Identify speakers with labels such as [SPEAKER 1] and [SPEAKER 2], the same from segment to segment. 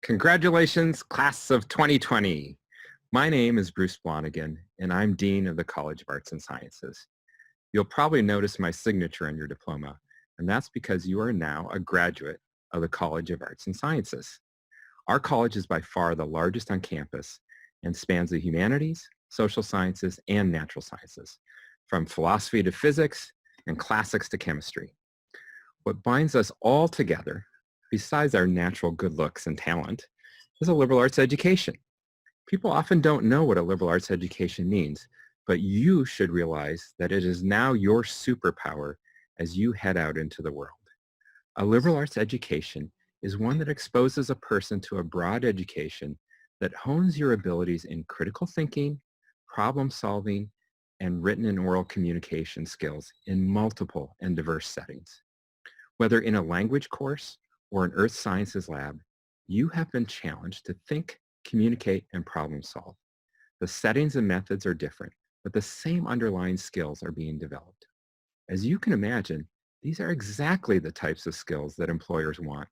[SPEAKER 1] Congratulations, class of 2020. My name is Bruce Blonigan, and I'm Dean of the College of Arts and Sciences. You'll probably notice my signature on your diploma, and that's because you are now a graduate of the College of Arts and Sciences. Our college is by far the largest on campus and spans the humanities, social sciences, and natural sciences, from philosophy to physics and classics to chemistry. What binds us all together, besides our natural good looks and talent, is a liberal arts education. People often don't know what a liberal arts education means, but you should realize that it is now your superpower as you head out into the world. A liberal arts education is one that exposes a person to a broad education that hones your abilities in critical thinking, problem solving, and written and oral communication skills in multiple and diverse settings. Whether in a language course or an earth sciences lab, you have been challenged to think, communicate, and problem solve. The settings and methods are different, but the same underlying skills are being developed. As you can imagine, these are exactly the types of skills that employers want.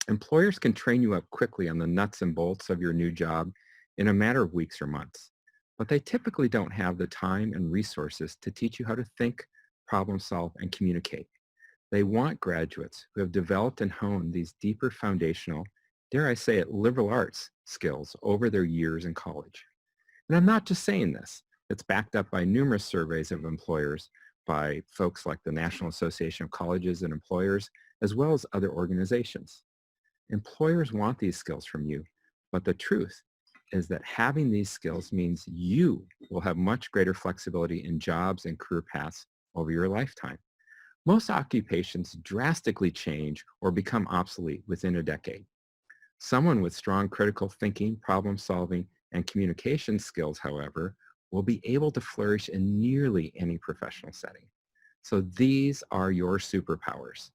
[SPEAKER 1] Employers can train you up quickly on the nuts and bolts of your new job in a matter of weeks or months, but they typically don't have the time and resources to teach you how to think, problem solve, and communicate. They want graduates who have developed and honed these deeper foundational, dare I say it, liberal arts skills over their years in college. And I'm not just saying this. It's backed up by numerous surveys of employers by folks like the National Association of Colleges and Employers, as well as other organizations. Employers want these skills from you, but the truth is that having these skills means you will have much greater flexibility in jobs and career paths over your lifetime. Most occupations drastically change or become obsolete within a decade. Someone with strong critical thinking, problem solving, and communication skills, however, will be able to flourish in nearly any professional setting. So these are your superpowers.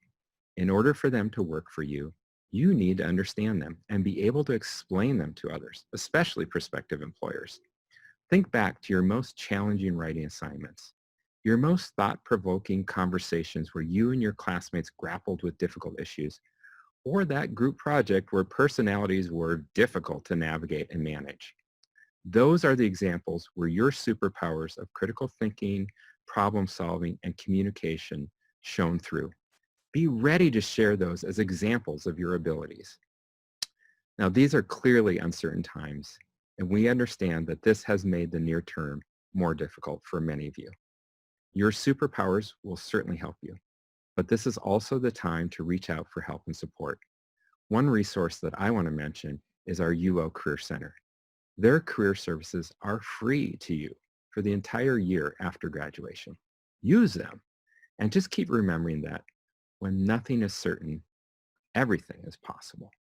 [SPEAKER 1] In order for them to work for you, you need to understand them and be able to explain them to others, especially prospective employers. Think back to your most challenging writing assignments, your most thought-provoking conversations where you and your classmates grappled with difficult issues, or that group project where personalities were difficult to navigate and manage. Those are the examples where your superpowers of critical thinking, problem solving, and communication shone through. Be ready to share those as examples of your abilities. Now, these are clearly uncertain times, and we understand that this has made the near term more difficult for many of you. Your superpowers will certainly help you, but this is also the time to reach out for help and support. One resource that I want to mention is our UO Career Center. Their career services are free to you for the entire year after graduation. Use them, and just keep remembering that when nothing is certain, everything is possible.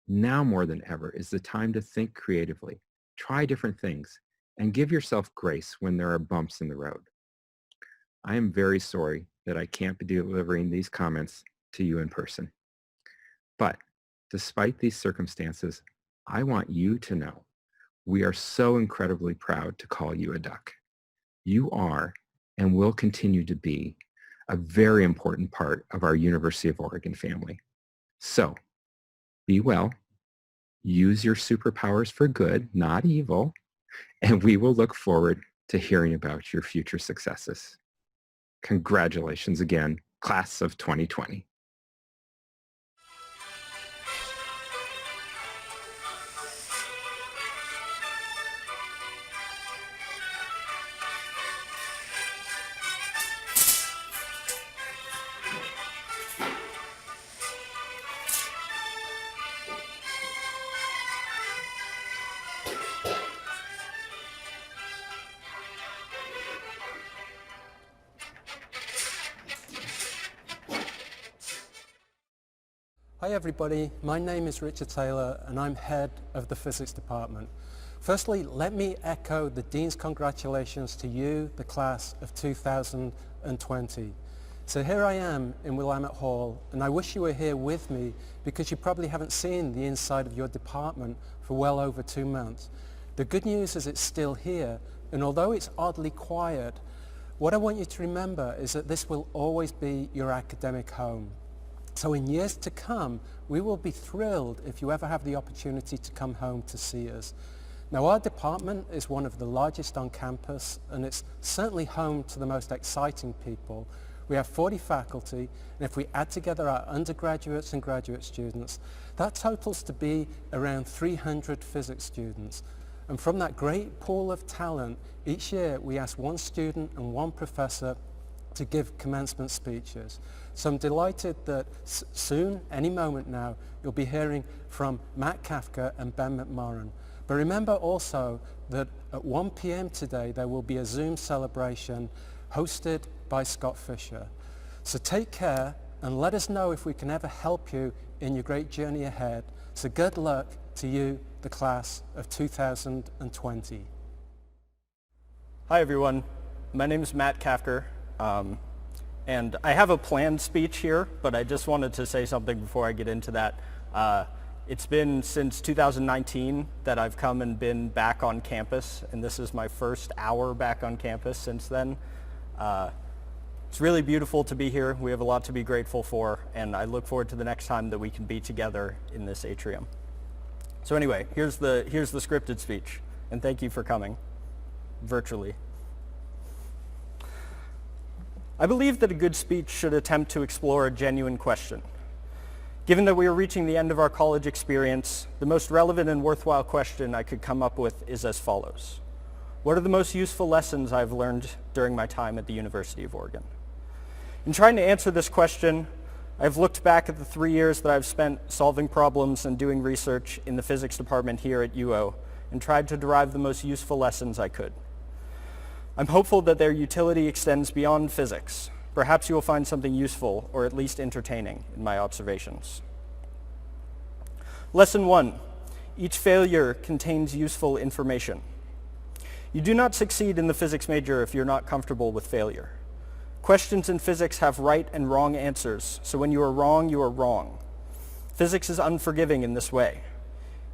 [SPEAKER 1] Now more than ever is the time to think creatively, try different things, and give yourself grace when there are bumps in the road. I am very sorry that I can't be delivering these comments to you in person. But despite these circumstances, I want you to know we are so incredibly proud to call you a duck. You are and will continue to be a very important part of our University of Oregon family. So be well, use your superpowers for good, not evil, and we will look forward to hearing about your future successes. Congratulations again, class of 2020.
[SPEAKER 2] Hi everybody, my name is Richard Taylor and I'm head of the physics department. Firstly, let me echo the Dean's congratulations to you, the class of 2020. So here I am in Willamette Hall, and I wish you were here with me because you probably haven't seen the inside of your department for well over 2 months. The good news is it's still here, and although it's oddly quiet, what I want you to remember is that this will always be your academic home. So in years to come, we will be thrilled if you ever have the opportunity to come home to see us. Now, our department is one of the largest on campus, and it's certainly home to the most exciting people. We have 40 faculty, and if we add together our undergraduates and graduate students, that totals to be around 300 physics students. And from that great pool of talent, each year we ask one student and one professor to give commencement speeches. So I'm delighted that soon, any moment now, you'll be hearing from Matt Kafka and Ben McMorran. But remember also that at 1 p.m. today, there will be a Zoom celebration hosted by Scott Fisher. So take care and let us know if we can ever help you in your great journey ahead. So good luck to you, the class of 2020.
[SPEAKER 3] Hi everyone, my name is Matt Kafka, and I have a planned speech here, but I just wanted to say something before I get into that. It's been since 2019 that I've come and been back on campus, and this is my first hour back on campus since then. It's really beautiful to be here. We have a lot to be grateful for, and I look forward to the next time that we can be together in this atrium. So anyway, here's the scripted speech, and thank you for coming, virtually. I believe that a good speech should attempt to explore a genuine question. Given that we are reaching the end of our college experience, the most relevant and worthwhile question I could come up with is as follows. What are the most useful lessons I've learned during my time at the University of Oregon? In trying to answer this question, I've looked back at the 3 years that I've spent solving problems and doing research in the physics department here at UO and tried to derive the most useful lessons I could. I'm hopeful that their utility extends beyond physics. Perhaps you will find something useful or at least entertaining in my observations. Lesson 1. Each failure contains useful information. You do not succeed in the physics major if you're not comfortable with failure. Questions in physics have right and wrong answers, so when you are wrong, you are wrong. Physics is unforgiving in this way.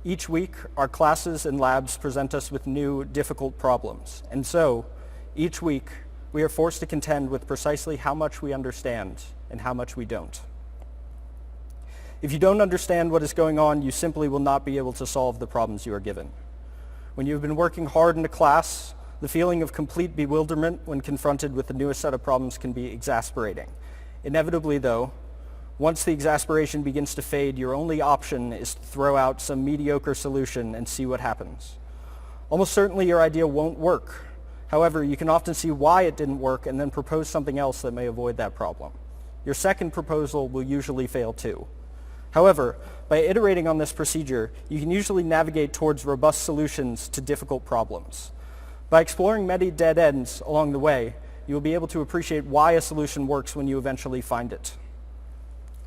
[SPEAKER 3] Each week, our classes and labs present us with new, difficult problems, and so, each week, we are forced to contend with precisely how much we understand and how much we don't. If you don't understand what is going on, you simply will not be able to solve the problems you are given. When you have been working hard in a class, the feeling of complete bewilderment when confronted with the newest set of problems can be exasperating. Inevitably, though, once the exasperation begins to fade, your only option is to throw out some mediocre solution and see what happens. Almost certainly your idea won't work. However, you can often see why it didn't work and then propose something else that may avoid that problem. Your second proposal will usually fail too. However, by iterating on this procedure, you can usually navigate towards robust solutions to difficult problems. By exploring many dead ends along the way, you will be able to appreciate why a solution works when you eventually find it.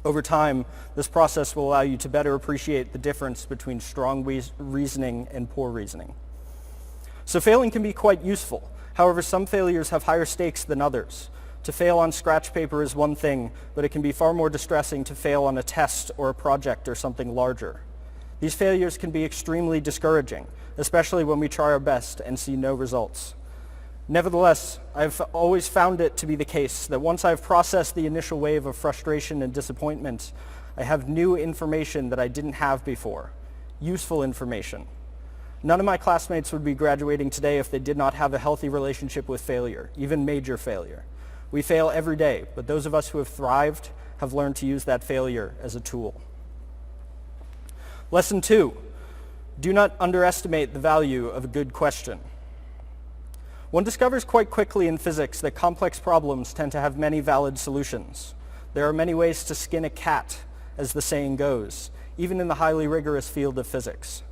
[SPEAKER 3] Over time, this process will allow you to better appreciate the difference between strong reasoning and poor reasoning. So failing can be quite useful. However, some failures have higher stakes than others. To fail on scratch paper is one thing, but it can be far more distressing to fail on a test or a project or something larger. These failures can be extremely discouraging, especially when we try our best and see no results. Nevertheless, I've always found it to be the case that once I've processed the initial wave of frustration and disappointment, I have new information that I didn't have before, useful information. None of my classmates would be graduating today if they did not have a healthy relationship with failure, even major failure. We fail every day, but those of us who have thrived have learned to use that failure as a tool. Lesson 2, do not underestimate the value of a good question. One discovers quite quickly in physics that complex problems tend to have many valid solutions. There are many ways to skin a cat, as the saying goes, even in the highly rigorous field of physics.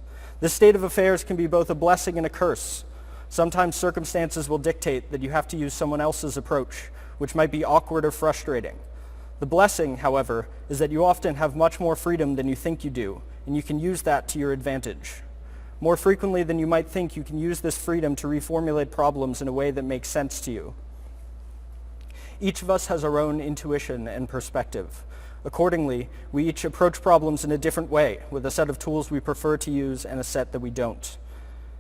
[SPEAKER 3] This state of affairs can be both a blessing and a curse. Sometimes circumstances will dictate that you have to use someone else's approach, which might be awkward or frustrating. The blessing, however, is that you often have much more freedom than you think you do, and you can use that to your advantage. More frequently than you might think, you can use this freedom to reformulate problems in a way that makes sense to you. Each of us has our own intuition and perspective. Accordingly, we each approach problems in a different way, with a set of tools we prefer to use and a set that we don't.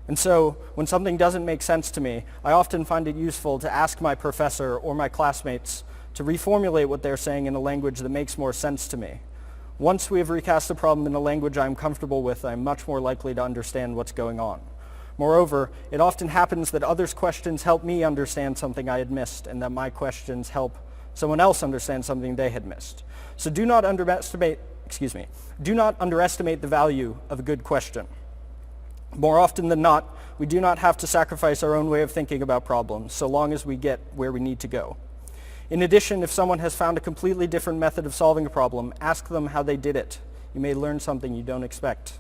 [SPEAKER 3] And so, when something doesn't make sense to me, I often find it useful to ask my professor or my classmates to reformulate what they're saying in a language that makes more sense to me. Once we have recast the problem in a language I'm comfortable with, I'm much more likely to understand what's going on. Moreover, it often happens that others' questions help me understand something I had missed, and that my questions help someone else understand something they had missed. So do not underestimate the value of a good question. More often than not, we do not have to sacrifice our own way of thinking about problems, so long as we get where we need to go. In addition, if someone has found a completely different method of solving a problem, ask them how they did it. You may learn something you don't expect.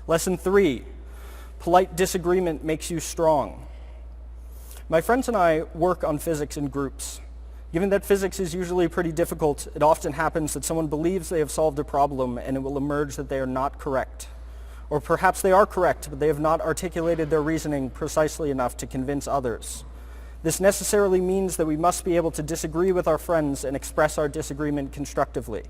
[SPEAKER 3] Lesson 3, polite disagreement makes you strong. My friends and I work on physics in groups. Given that physics is usually pretty difficult, it often happens that someone believes they have solved a problem and it will emerge that they are not correct. Or perhaps they are correct, but they have not articulated their reasoning precisely enough to convince others. This necessarily means that we must be able to disagree with our friends and express our disagreement constructively.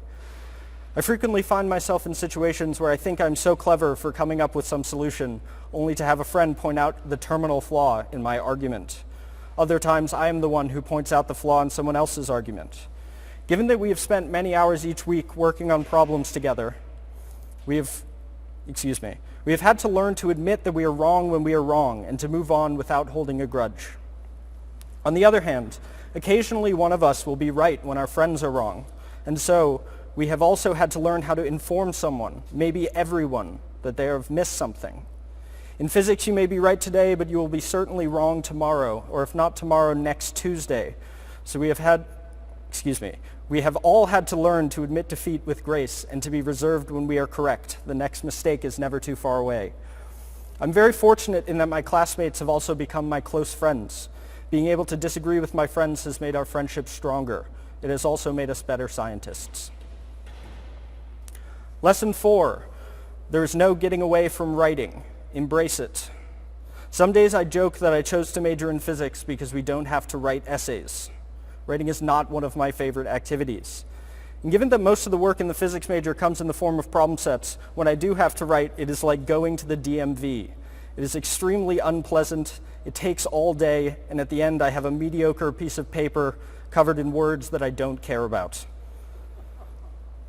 [SPEAKER 3] I frequently find myself in situations where I think I'm so clever for coming up with some solution, only to have a friend point out the terminal flaw in my argument. Other times, I am the one who points out the flaw in someone else's argument. Given that we have spent many hours each week working on problems together, we have had to learn to admit that we are wrong when we are wrong and to move on without holding a grudge. On the other hand, occasionally one of us will be right when our friends are wrong, and so we have also had to learn how to inform someone, maybe everyone, that they have missed something. In physics, you may be right today, but you will be certainly wrong tomorrow, or if not tomorrow, next Tuesday. So we have all had to learn to admit defeat with grace and to be reserved when we are correct. The next mistake is never too far away. I'm very fortunate in that my classmates have also become my close friends. Being able to disagree with my friends has made our friendship stronger. It has also made us better scientists. Lesson 4, there is no getting away from writing. Embrace it. Some days I joke that I chose to major in physics because we don't have to write essays. Writing is not one of my favorite activities. And given that most of the work in the physics major comes in the form of problem sets, when I do have to write, it is like going to the DMV. It is extremely unpleasant, it takes all day, and at the end I have a mediocre piece of paper covered in words that I don't care about.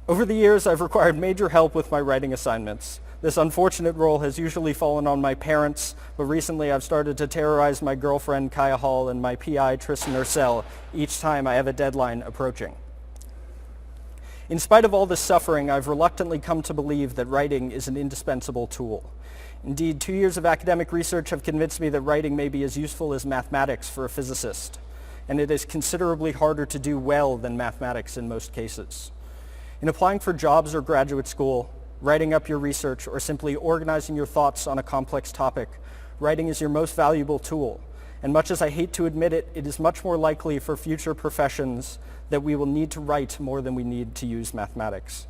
[SPEAKER 3] Over the years, I've required major help with my writing assignments. This unfortunate role has usually fallen on my parents, but recently I've started to terrorize my girlfriend, Kaya Hall, and my PI, Tristan Ursell, each time I have a deadline approaching. In spite of all this suffering, I've reluctantly come to believe that writing is an indispensable tool. Indeed, 2 years of academic research have convinced me that writing may be as useful as mathematics for a physicist, and it is considerably harder to do well than mathematics in most cases. In applying for jobs or graduate school, writing up your research, or simply organizing your thoughts on a complex topic, writing is your most valuable tool. And much as I hate to admit it, it is much more likely for future professions that we will need to write more than we need to use mathematics.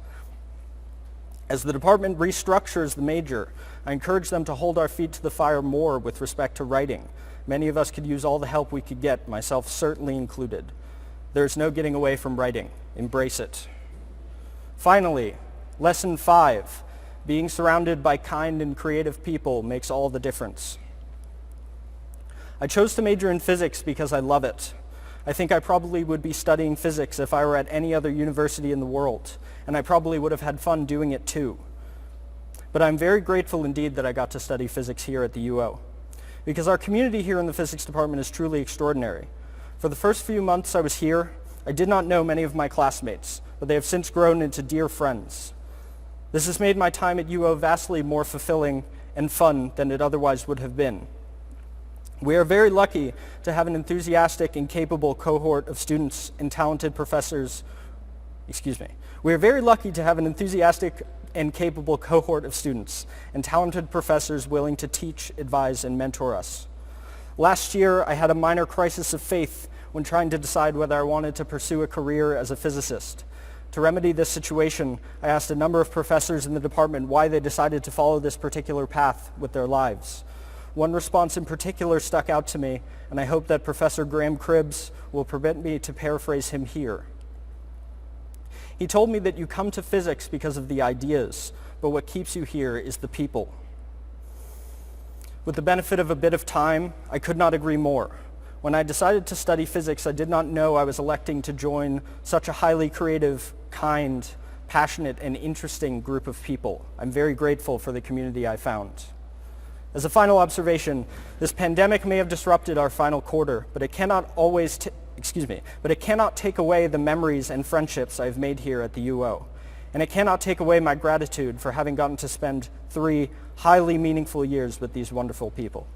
[SPEAKER 3] As the department restructures the major, I encourage them to hold our feet to the fire more with respect to writing. Many of us could use all the help we could get, myself certainly included. There is no getting away from writing. Embrace it. Finally, Lesson 5, being surrounded by kind and creative people makes all the difference. I chose to major in physics because I love it. I think I probably would be studying physics if I were at any other university in the world, and I probably would have had fun doing it too. But I'm very grateful indeed that I got to study physics here at the UO, because our community here in the physics department is truly extraordinary. For the first few months I was here, I did not know many of my classmates, but they have since grown into dear friends. This has made my time at UO vastly more fulfilling and fun than it otherwise would have been. We are very lucky to have an enthusiastic and capable cohort of students and talented professors. We are very lucky to have an enthusiastic and capable cohort of students and talented professors willing to teach, advise, and mentor us. Last year, I had a minor crisis of faith when trying to decide whether I wanted to pursue a career as a physicist. To remedy this situation, I asked a number of professors in the department why they decided to follow this particular path with their lives. One response in particular stuck out to me, and I hope that Professor Graham Cribbs will permit me to paraphrase him here. He told me that you come to physics because of the ideas, but what keeps you here is the people. With the benefit of a bit of time, I could not agree more. When I decided to study physics, I did not know I was electing to join such a highly creative, kind, passionate, and interesting group of people. I'm very grateful for the community I found. As a final observation, this pandemic may have disrupted our final quarter, but it cannot take away the memories and friendships I've made here at the UO. And it cannot take away my gratitude for having gotten to spend 3 highly meaningful years with these wonderful people.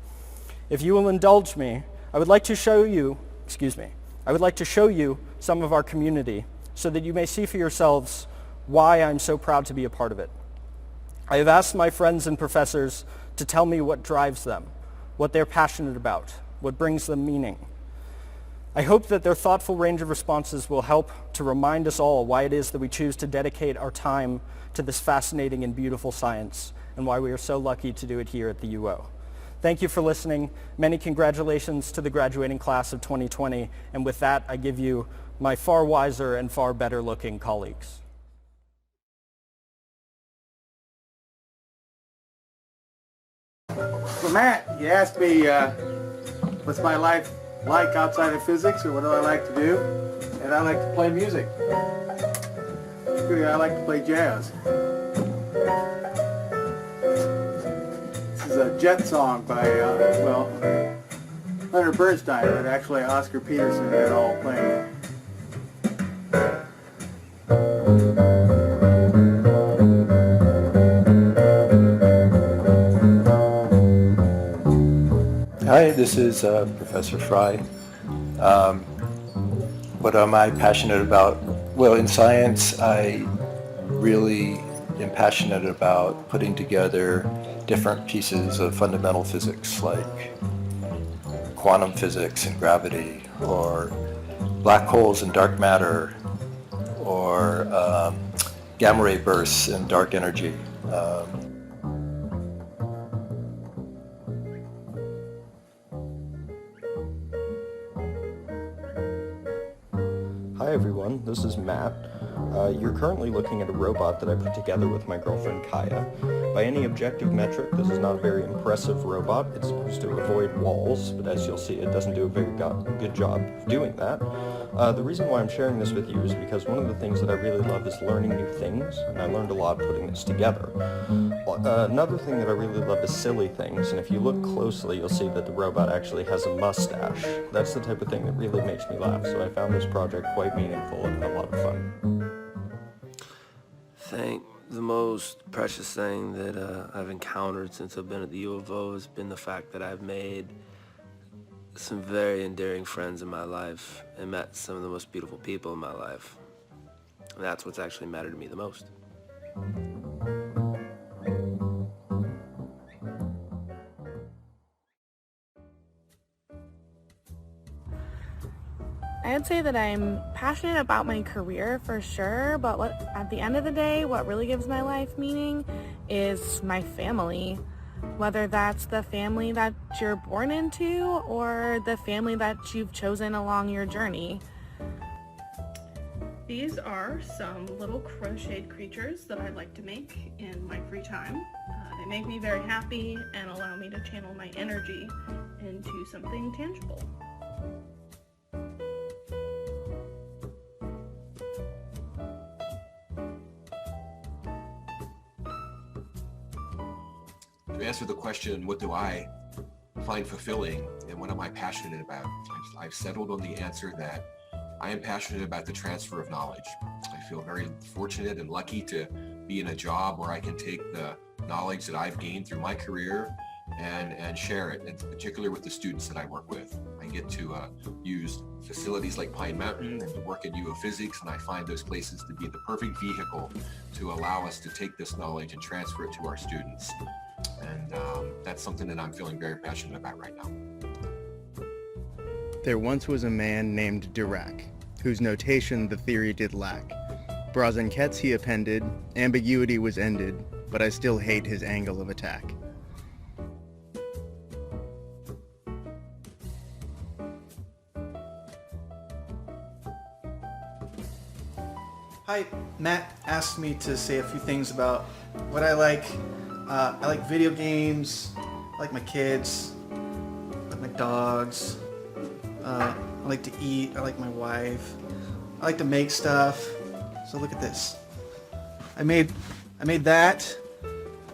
[SPEAKER 3] If you will indulge me, I would like to show you some of our community so that you may see for yourselves why I'm so proud to be a part of it. I have asked my friends and professors to tell me what drives them, what they're passionate about, what brings them meaning. I hope that their thoughtful range of responses will help to remind us all why it is that we choose to dedicate our time to this fascinating and beautiful science, and why we are so lucky to do it here at the UO. Thank you for listening. Many congratulations to the graduating class of 2020, and with that, I give you my far wiser and far better looking colleagues.
[SPEAKER 4] So Matt, you asked me what's my life like outside of physics, or what do I like to do? And I like to play music. Particularly, I like to play jazz. This is a Jet song by, Leonard Bernstein, but actually Oscar Peterson and all playing.
[SPEAKER 5] Hi, this is Professor Fry. What am I passionate about? Well, in science, I really am passionate about putting together different pieces of fundamental physics, like quantum physics and gravity, or black holes and dark matter, or gamma ray bursts and dark energy.
[SPEAKER 3] Hi everyone, this is Matt. You're currently looking at a robot that I put together with my girlfriend Kaya. By any objective metric, this is not a very impressive robot. It's supposed to avoid walls, but as you'll see, it doesn't do a very good job of doing that. The reason why I'm sharing this with you is because one of the things that I really love is learning new things, and I learned a lot putting this together. Another thing that I really love is silly things, and if you look closely, you'll see that the robot actually has a mustache. That's the type of thing that really makes me laugh, so I found this project quite meaningful and a lot of fun.
[SPEAKER 6] I think the most precious thing that I've encountered since I've been at the U of O has been the fact that I've made some very endearing friends in my life and met some of the most beautiful people in my life. And that's what's actually mattered to me the most.
[SPEAKER 7] I'd say that I'm passionate about my career for sure, but at the end of the day, what really gives my life meaning is my family. Whether that's the family that you're born into or the family that you've chosen along your journey.
[SPEAKER 8] These are some little crocheted creatures that I like to make in my free time. They make me very happy and allow me to channel my energy into something tangible.
[SPEAKER 9] To answer the question, what do I find fulfilling and what am I passionate about? I've settled on the answer that I am passionate about the transfer of knowledge. I feel very fortunate and lucky to be in a job where I can take the knowledge that I've gained through my career and share it, in particular with the students that I work with. I get to use facilities like Pine Mountain and to work at U of Physics, and I find those places to be the perfect vehicle to allow us to take this knowledge and transfer it to our students. And that's something that I'm feeling very passionate about right now.
[SPEAKER 10] There once was a man named Dirac, whose notation the theory did lack. Brazenquets he appended, ambiguity was ended, but I still hate his angle of attack.
[SPEAKER 11] Hi, Matt asked me to say a few things about what I like. I like video games, I like my kids, I like my dogs, I like to eat. I like my wife. I like to make stuff. So look at this. I made that.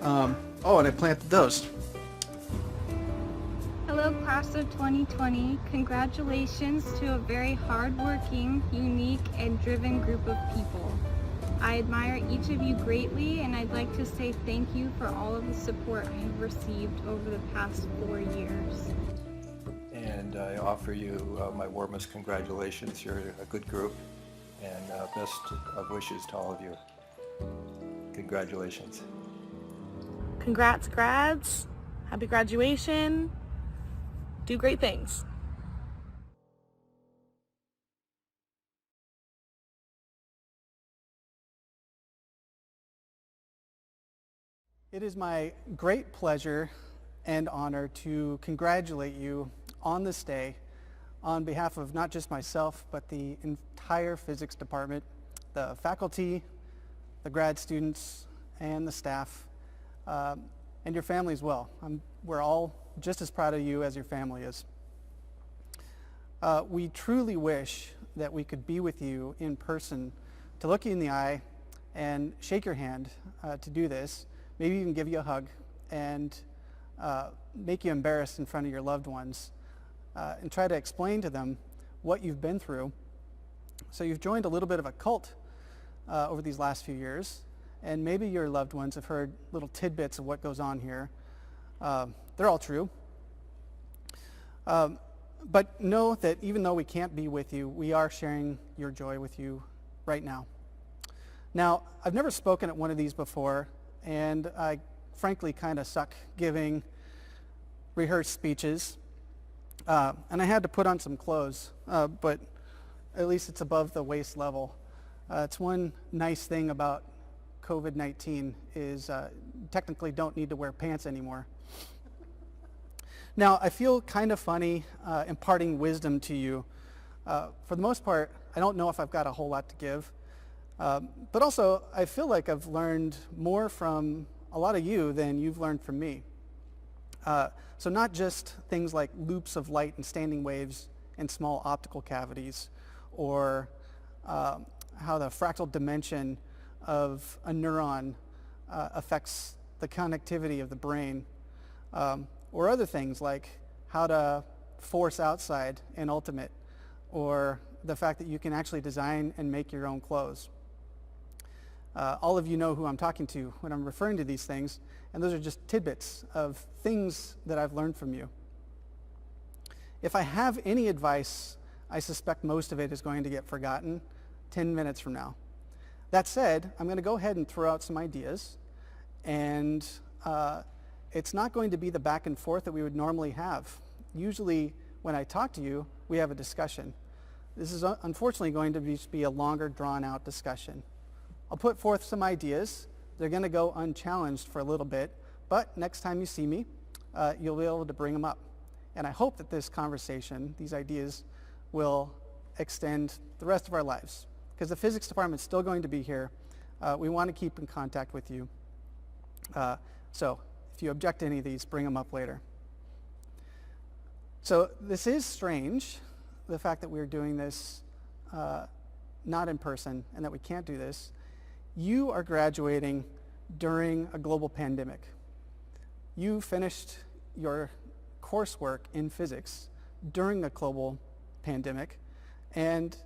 [SPEAKER 11] Oh, and I planted those.
[SPEAKER 12] Hello, class of 2020. Congratulations to a very hardworking, unique, and driven group of people. I admire each of you greatly, and I'd like to say thank you for all of the support I have received over the past 4 years.
[SPEAKER 5] And I offer you my warmest congratulations. You're a good group, and best of wishes to all of you. Congratulations.
[SPEAKER 7] Congrats, grads. Happy graduation. Do great things.
[SPEAKER 2] It is my great pleasure and honor to congratulate you on this day on behalf of not just myself, but the entire physics department, the faculty, the grad students, and the staff, and your family as well. We're all just as proud of you as your family is. We truly wish that we could be with you in person to look you in the eye and shake your hand to do this, maybe even give you a hug and make you embarrassed in front of your loved ones and try to explain to them what you've been through. So you've joined a little bit of a cult over these last few years, and maybe your loved ones have heard little tidbits of what goes on here. They're all true. But know that even though we can't be with you, we are sharing your joy with you right now. Now, I've never spoken at one of these before, and I frankly kind of suck giving rehearsed speeches. And I had to put on some clothes, but at least it's above the waist level. It's one nice thing about COVID-19 is technically don't need to wear pants anymore. Now, I feel kind of funny imparting wisdom to you. For the most part, I don't know if I've got a whole lot to give. But also, I feel like I've learned more from a lot of you than you've learned from me. So not just things like loops of light and standing waves in small optical cavities, or how the fractal dimension of a neuron affects the connectivity of the brain, or other things like how to force outside in Ultimate, or the fact that you can actually design and make your own clothes. All of you know who I'm talking to when I'm referring to these things, and those are just tidbits of things that I've learned from you. If I have any advice, I suspect most of it is going to get forgotten 10 minutes from now. That said, I'm going to go ahead and throw out some ideas, and it's not going to be the back and forth that we would normally have. Usually when I talk to you, we have a discussion. This is unfortunately going to be a longer, drawn-out discussion. I'll put forth some ideas. They're going to go unchallenged for a little bit, but next time you see me, you'll be able to bring them up. And I hope that this conversation, these ideas, will extend the rest of our lives, because the physics department is still going to be here. We want to keep in contact with you. So if you object to any of these, bring them up later. So this is strange, the fact that we're doing this not in person and that we can't do this. You are graduating during a global pandemic. You finished your coursework in physics during a global pandemic, and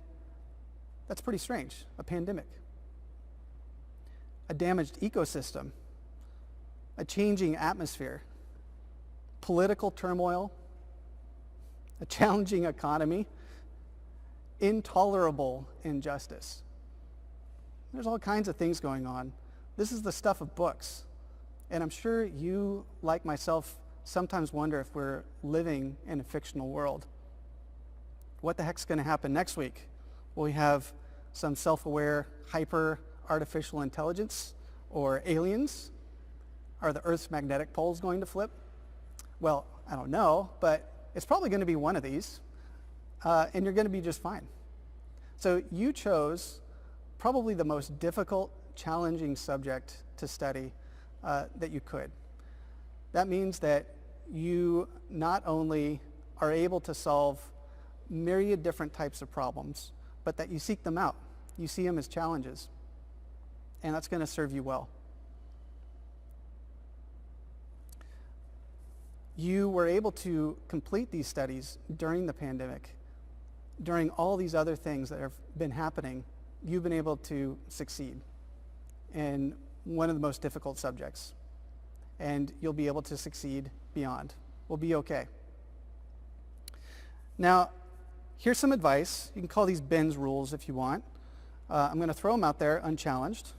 [SPEAKER 2] that's pretty strange, a pandemic. A damaged ecosystem, a changing atmosphere, political turmoil, a challenging economy, intolerable injustice. There's all kinds of things going on. This is the stuff of books. And I'm sure you, like myself, sometimes wonder if we're living in a fictional world. What the heck's going to happen next week? Will we have some self-aware, hyper-artificial intelligence or aliens? Are the Earth's magnetic poles going to flip? Well, I don't know, but it's probably going to be one of these, and you're going to be just fine. So you chose probably the most difficult, challenging subject to study that you could. That means that you not only are able to solve
[SPEAKER 11] myriad different types of problems, but that you seek them out. You see them as challenges, and that's going to serve you well. You were able to complete these studies during the pandemic. During all these other things that have been happening, you've been able to succeed in one of the most difficult subjects. And you'll be able to succeed beyond. We'll be okay. Now, here's some advice. You can call these Ben's rules if you want. I'm going to throw them out there unchallenged.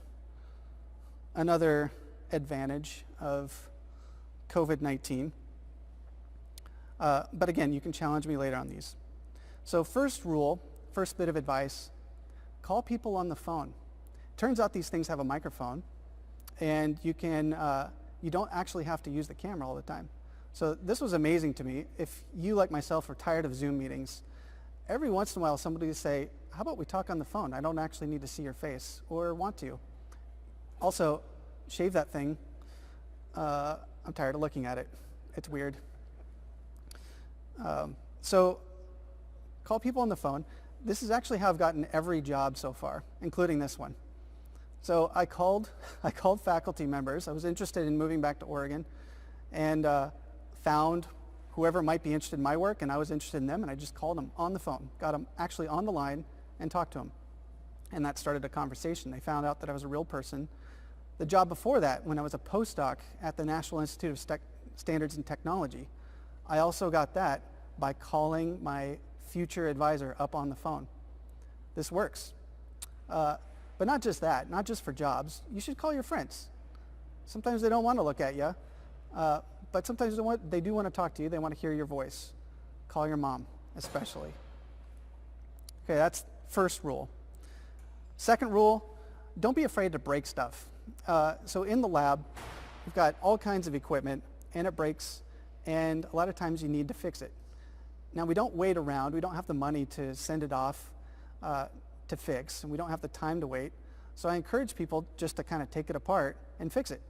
[SPEAKER 11] Another advantage of COVID-19. But again, you can challenge me later on these. So first rule, first bit of advice, call people on the phone. Turns out these things have a microphone, and you don't actually have to use the camera all the time. So this was amazing to me. If you, like myself, are tired of Zoom meetings, every once in a while somebody will say, how about we talk on the phone? I don't actually need to see your face or want to. Also, shave that thing. I'm tired of looking at it. It's weird. So call people on the phone. This is actually how I've gotten every job so far, including this one. So I called faculty members. I was interested in moving back to Oregon, and found whoever might be interested in my work, and I was interested in them, and I just called them on the phone, got them actually on the line, and talked to them. And that started a conversation. They found out that I was a real person. The job before that, when I was a postdoc at the National Institute of Standards and Technology, I also got that by calling my future advisor up on the phone. This works. But not just that, not just for jobs. You should call your friends. Sometimes they don't want to look at you, but sometimes they do want to talk to you. They want to hear your voice. Call your mom, especially. Okay, that's first rule. Second rule, don't be afraid to break stuff. So in the lab, we've got all kinds of equipment, and it breaks, and a lot of times you need to fix it. Now, we don't wait around. We don't have the money to send it off to fix, and we don't have the time to wait. So I encourage people just to kind of take it apart and fix it.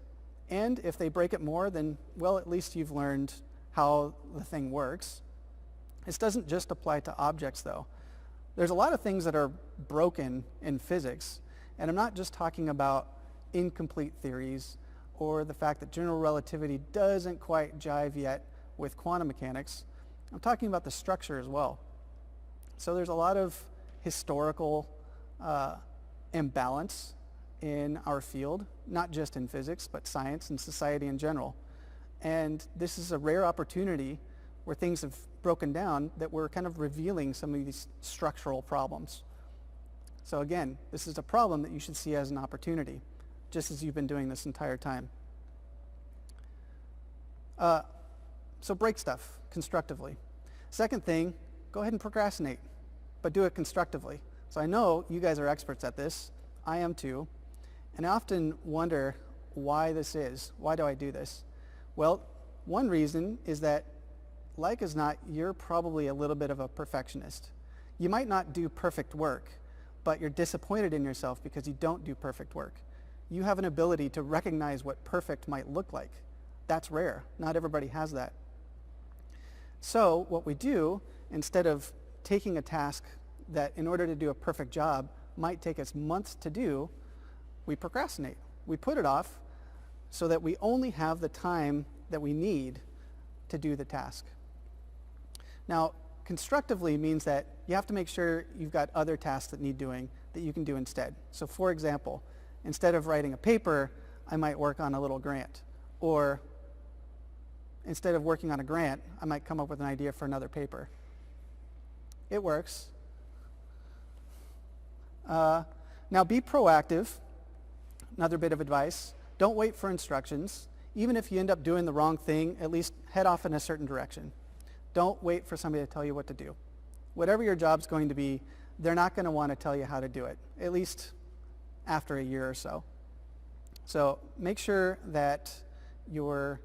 [SPEAKER 11] And if they break it more, then, well, at least you've learned how the thing works. This doesn't just apply to objects, though. There's a lot of things that are broken in physics, and I'm not just talking about incomplete theories or the fact that general relativity doesn't quite jive yet with quantum mechanics. I'm talking about the structure as well. So there's a lot of historical imbalance in our field, not just in physics, but science and society in general. And this is a rare opportunity where things have broken down that we're kind of revealing some of these structural problems. So again, this is a problem that you should see as an opportunity, just as you've been doing this entire time. So break stuff constructively. Second thing, go ahead and procrastinate, but do it constructively. So I know you guys are experts at this. I am too. And I often wonder why this is. Why do I do this? Well, one reason is that, like as not, you're probably a little bit of a perfectionist. You might not do perfect work, but you're disappointed in yourself because you don't do perfect work. You have an ability to recognize what perfect might look like. That's rare. Not everybody has that. So what we do, instead of taking a task that in order to do a perfect job might take us months to do, we procrastinate. We put it off so that we only have the time that we need to do the task. Now, constructively means that you have to make sure you've got other tasks that need doing that you can do instead. So for example, instead of writing a paper, I might work on a little grant. Or instead of working on a grant, I might come up with an idea for another paper. It works. Now be proactive. Another bit of advice. Don't wait for instructions. Even if you end up doing the wrong thing, at least head off in a certain direction. Don't wait for somebody to tell you what to do. Whatever your job's going to be, they're not going to want to tell you how to do it, at least after a year or so. So make sure that you're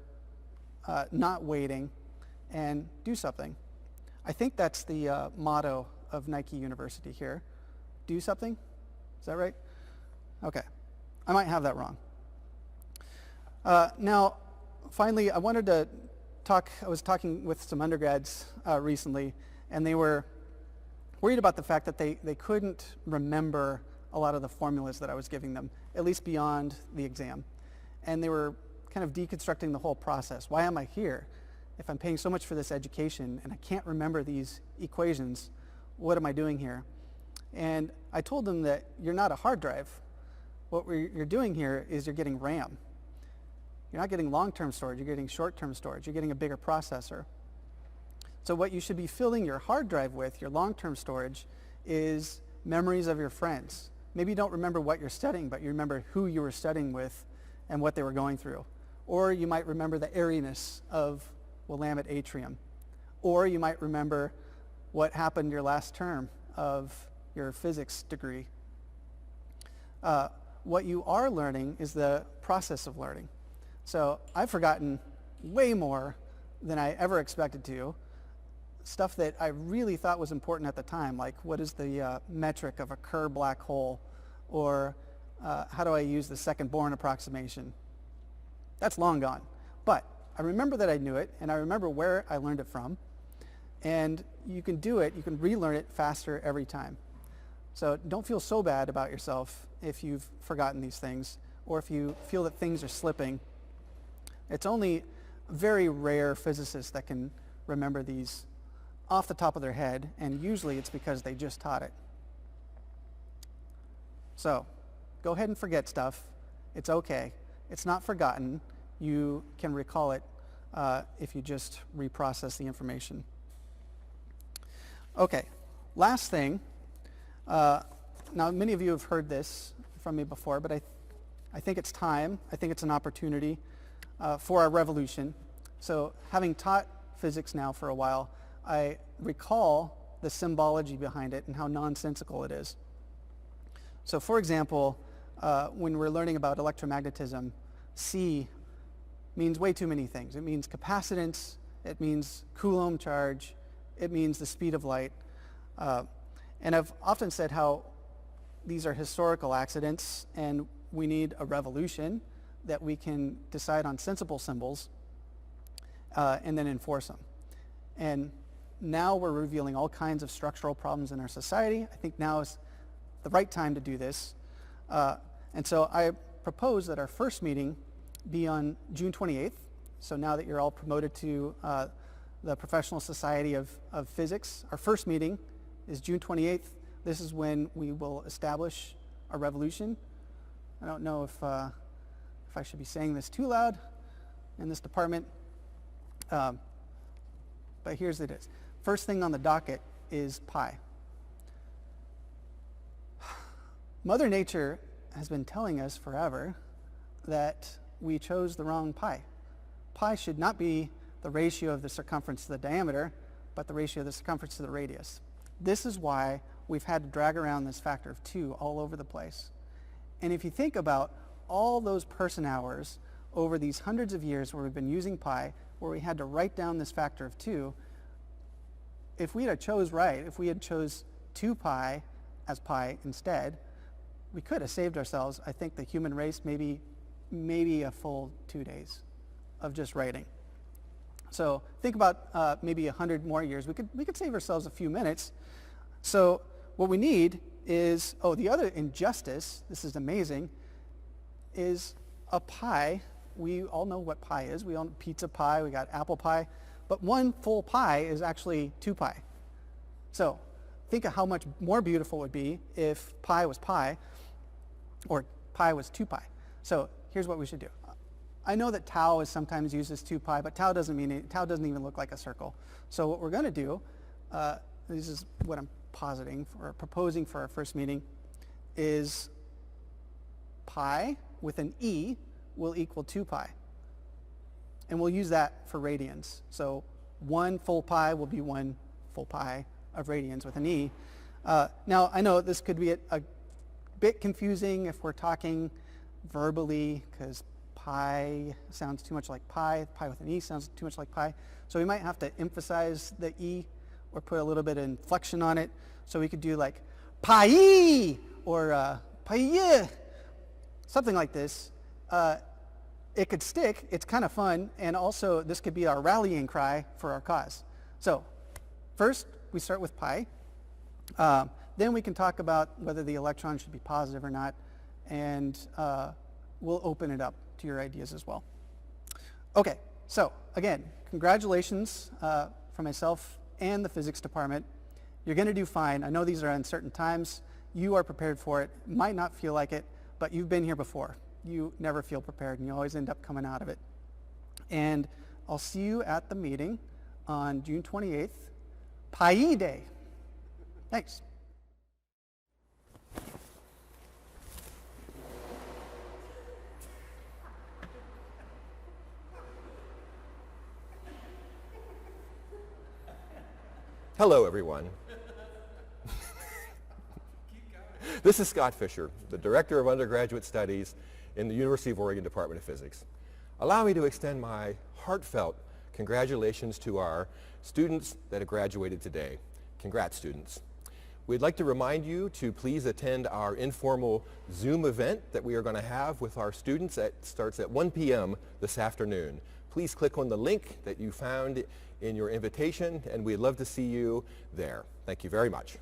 [SPEAKER 11] not waiting and do something. I think that's the motto of Nike University here. Do something? Is that right? Okay. I might have that wrong. Now, finally, I wanted to talk, I was talking with some undergrads recently, and they were worried about the fact that they couldn't remember a lot of the formulas that I was giving them, at least beyond the exam. And they were kind of deconstructing the whole process. Why am I here? If I'm paying so much for this education and I can't remember these equations, what am I doing here? And I told them that you're not a hard drive. What you're doing here is you're getting RAM. You're not getting long-term storage, you're getting short-term storage. You're getting a bigger processor. So what you should be filling your hard drive with, your long-term storage, is memories of your friends. Maybe you don't remember what you're studying, but you remember who you were studying with and what they were going through. Or you might remember the airiness of Willamette Atrium. Or you might remember what happened your last term of your physics degree. What you are learning is the process of learning. So I've forgotten way more than I ever expected to. Stuff that I really thought was important at the time, like what is the metric of a Kerr black hole, or how do I use the second Born approximation? That's long gone. But I remember that I knew it, and I remember where I learned it from. And you can do it, you can relearn it faster every time. So don't feel so bad about yourself if you've forgotten these things, or if you feel that things are slipping. It's only very rare physicists that can remember these off the top of their head, and usually it's because they just taught it. So go ahead and forget stuff. It's okay. It's not forgotten. You can recall it if you just reprocess the information. Okay, last thing. Now, many of you have heard this from me before, but I think it's time. I think it's an opportunity for our revolution. So having taught physics now for a while, I recall the symbology behind it and how nonsensical it is. So for example, when we're learning about electromagnetism, C means way too many things. It means capacitance, it means Coulomb charge, it means the speed of light. And I've often said how these are historical accidents and we need a revolution that we can decide on sensible symbols and then enforce them. And now we're revealing all kinds of structural problems in our society. I think now is the right time to do this. And so I propose that our first meeting be on June 28th. So now that you're all promoted to the Professional Society of Physics, our first meeting is June 28th. This is when we will establish a revolution. I don't know if I should be saying this too loud in this department, but here's it is. First thing on the docket is pi. Mother Nature has been telling us forever that we chose the wrong pi. Pi should not be the ratio of the circumference to the diameter, but the ratio of the circumference to the radius. This is why we've had to drag around this factor of 2 all over the place. And if you think about all those person hours over these hundreds of years where we've been using pi, where we had to write down this factor of 2, if we had chose right, if we had chose 2 pi as pi instead, we could have saved ourselves, I think, the human race, maybe a full 2 days of just writing. So think about maybe 100 more years. We could save ourselves a few minutes. So what we need is, the other injustice, this is amazing, is a pie. We all know what pi is. We all know pizza pie, we got apple pie, but 1 full pie is actually 2 pi. So think of how much more beautiful it would be if pi was pi, or pi was 2 pi. So here's what we should do. I know that tau is sometimes used as 2 pi, but tau doesn't mean tau doesn't even look like a circle. So what we're going to do, this is what I'm positing or proposing for our first meeting, is pi with an e will equal 2 pi. And we'll use that for radians. So 1 full pi will be 1 full pi of radians with an e. Now, I know this could be a bit confusing if we're talking verbally, because pi sounds too much like pi. Pi with an e sounds too much like pi. So we might have to emphasize the e or put a little bit of inflection on it. So we could do like pi or pi, something like this. It could stick. It's kind of fun. And also, this could be our rallying cry for our cause. So first, we start with pi. Then we can talk about whether the electron should be positive or not, and we'll open it up to your ideas as well. Okay, so again, congratulations from myself and the physics department. You're going to do fine. I know these are uncertain times. You are prepared for it. Might not feel like it, but you've been here before. You never feel prepared, and you always end up coming out of it. And I'll see you at the meeting on June 28th, Pi Day. Thanks.
[SPEAKER 13] Hello, everyone. This is Scott Fisher, the Director of Undergraduate Studies in the University of Oregon Department of Physics. Allow me to extend my heartfelt congratulations to our students that have graduated today. Congrats, students. We'd like to remind you to please attend our informal Zoom event that we are going to have with our students. It starts at 1 p.m. this afternoon. Please click on the link that you found in your invitation, and we'd love to see you there. Thank you very much.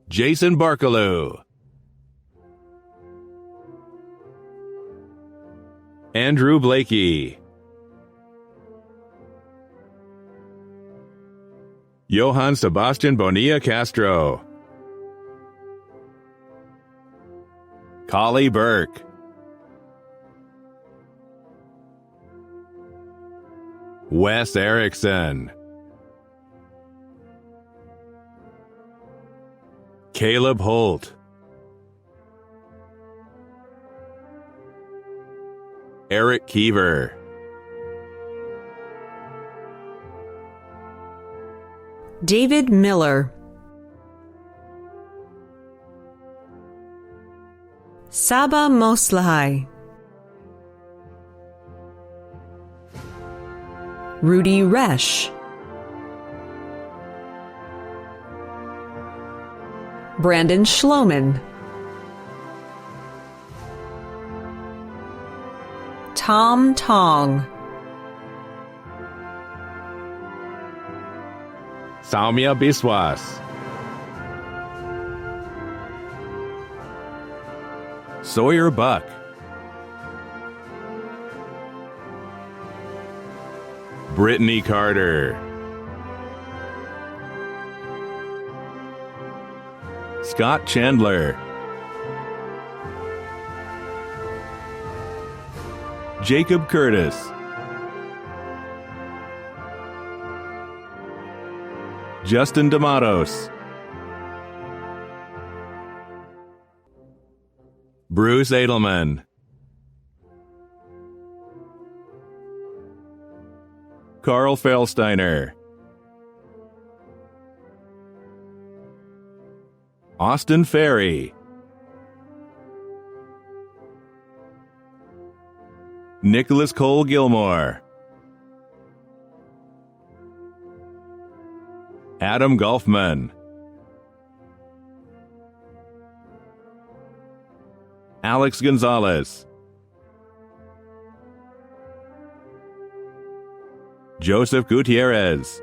[SPEAKER 14] Jason Barkaloo, Andrew Blakey, Johann Sebastian Bonilla Castro, Collie Burke, Wes Erickson, Caleb Holt, Eric Keever,
[SPEAKER 15] David Miller, Saba Moslahai, Rudy Resch, Brandon Schloman, Tom Tong,
[SPEAKER 14] Saumya Biswas, Sawyer Buck, Brittany Carter, Scott Chandler, Jacob Curtis, Justin D'Amatos, Bruce Edelman, Carl Feldsteiner, Austin Ferry, Nicholas Cole Gilmore, Adam Golfman, Alex Gonzalez, Joseph Gutierrez,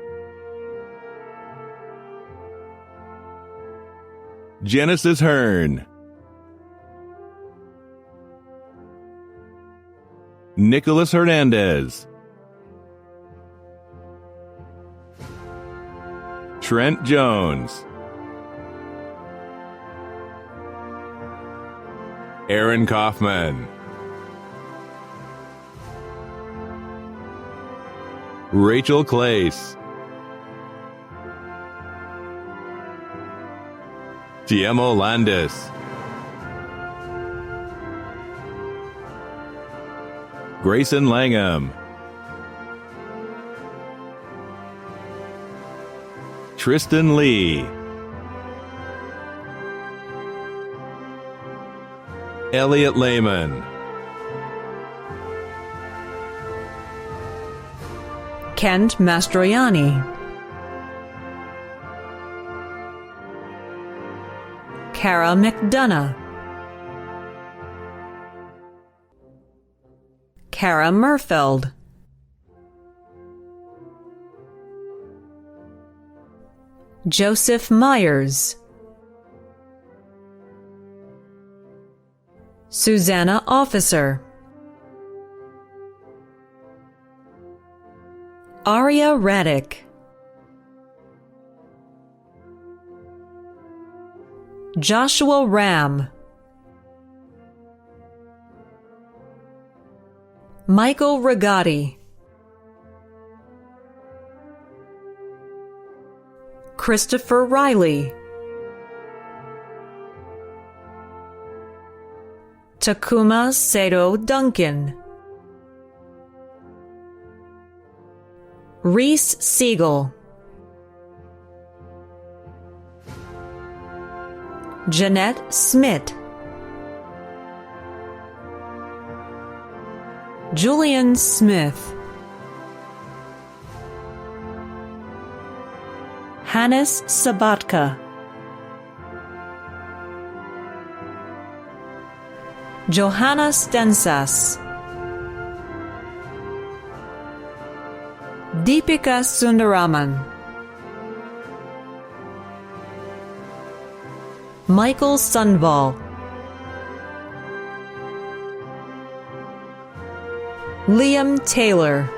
[SPEAKER 14] Genesis Hearn, Nicholas Hernandez, Trent Jones, Aaron Kaufman, Rachel Clace, Tiemo Landis, Grayson Langham, Tristan Lee, Elliot Lehman,
[SPEAKER 15] Kent Mastroianni, Cara McDonough, Cara Murfeld, Joseph Myers, Susanna Officer, Aria Raddick, Joshua Ram, Michael Rigotti, Christopher Riley, Takuma Sato Duncan, Reese Siegel, Jeanette Smith, Julian Smith, Hannes Sabatka, Johanna Stensas, Deepika Sundaraman, Michael Sunval, Liam Taylor,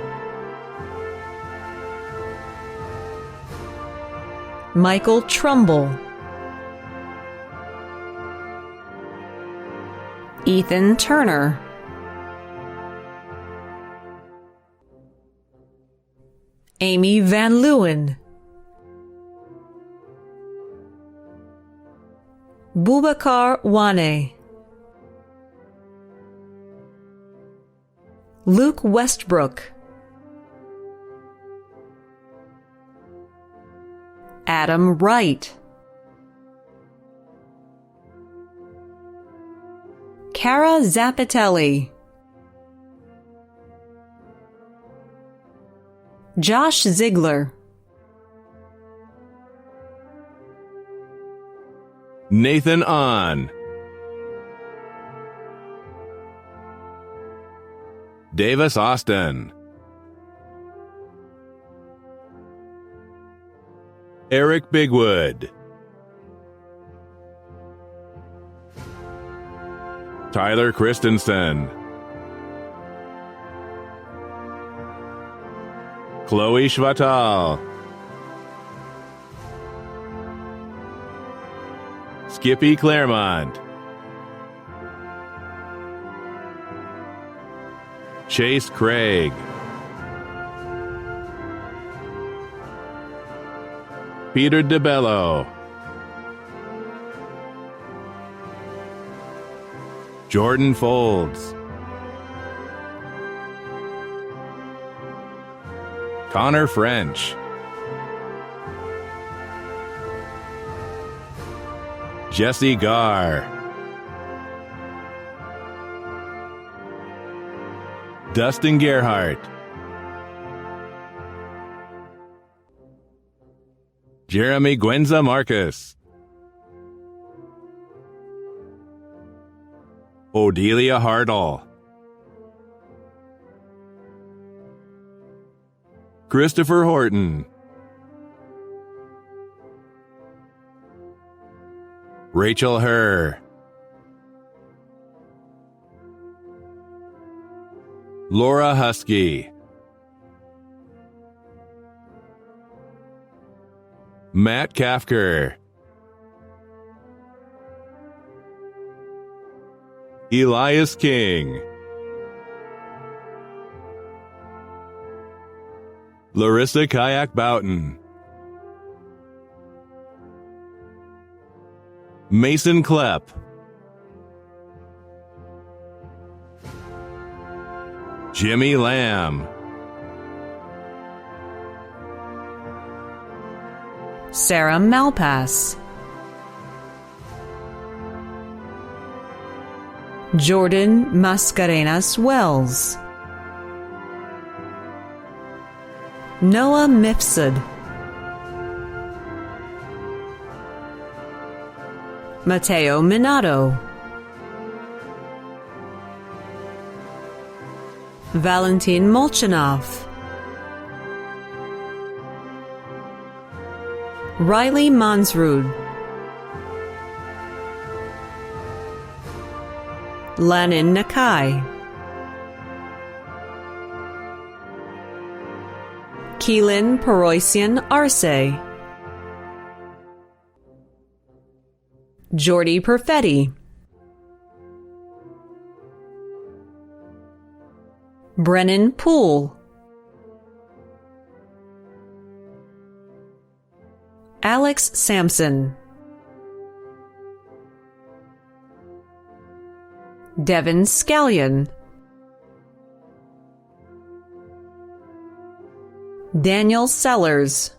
[SPEAKER 15] Michael Trumbull, Ethan Turner, Amy Van Leeuwen, Boubacar Wane, Luke Westbrook, Adam Wright, Cara Zappitelli, Josh Ziegler,
[SPEAKER 14] Nathan On, Davis Austin, Eric Bigwood, Tyler Christensen, Chloe Schwatal, Skippy Claremont, Chase Craig, Peter DeBello, Jordan Folds, Connor French, Jesse Garr, Dustin Gerhardt, Jeremy Gwenza Marcus, Odelia Hartle, Christopher Horton, Rachel Herr, Laura Husky, Matt Kafker, Elias King, Larissa Kayak Boughton, Mason Klepp, Jimmy Lamb,
[SPEAKER 15] Sarah Malpass, Jordan Mascarenas Wells, Noah Mifsud, Mateo Minato, Valentin Molchanov, Riley Mansrud, Lanin Nakai, Keelan Peroisian Arce, Jordy Perfetti, Brennan Poole, Alex Sampson, Devin Scallion, Daniel Sellers,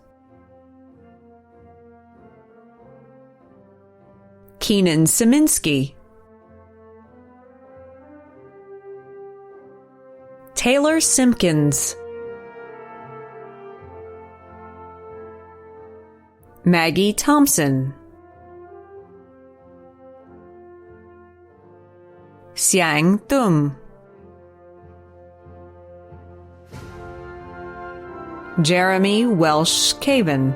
[SPEAKER 15] Keenan Szyminski, Taylor Simpkins, Maggie Thompson, Xiang Thum, Jeremy Welsh Caven,